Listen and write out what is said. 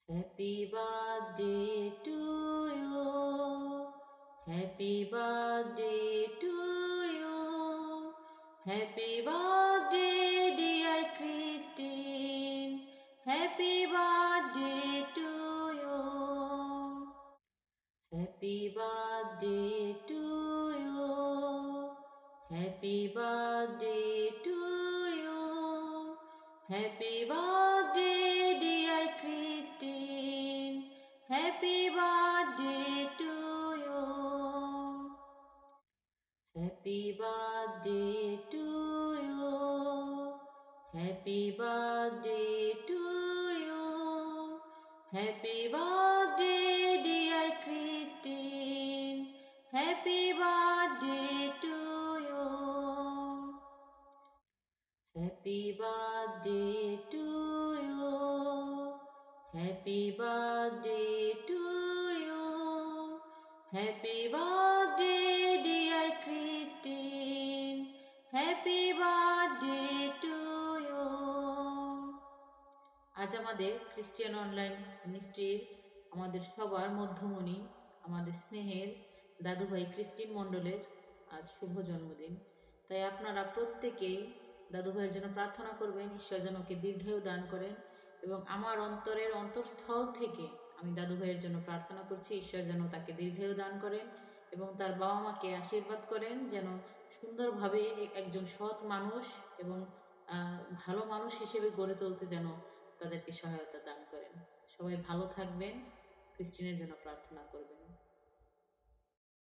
Happy birthday to you. Happy birthday to you. Happy birthday, dear Christine. Happy birthday to you. Happy birthday to you. Happy birthday to you. Happy birthday, dear Christine. Happy birthday to you. Happy birthday to you. Happy birthday to you. Happy birthday, dear Christine. Happy birthday to you. Happy birthday to you. Happy birthday to you. Happy birthday, dear Christine. Happy birthday to you. আজ আমাদের Christian online মিনিস্ট্রির আমাদের সবার মধ্যমণি, আমাদের স্নেহের দাদুভাই Christine মণ্ডলের আজ শুভ জন্মদিন। তাই আপনারা প্রত্যেকেই দাদুভাইয়ের জন্য প্রার্থনা করবেন, ঈশ্বর যেন ওকে দীর্ঘায়ু দান করেন। এবং আমার অন্তরের অন্তঃস্থল থেকে আমি দাদুভাইয়ের জন্য প্রার্থনা করছি, ঈশ্বর যেন তাকে দীর্ঘায়ু দান করেন এবং তার বাবা মাকে আশীর্বাদ করেন, যেন সুন্দরভাবে একজন সৎ মানুষ এবং ভালো মানুষ হিসেবে গড়ে তুলতে যেন তাদেরকে সহায়তা দান করেন। সবাই ভালো থাকবেন, ক্রিস্টিনের জন্য প্রার্থনা করবেন।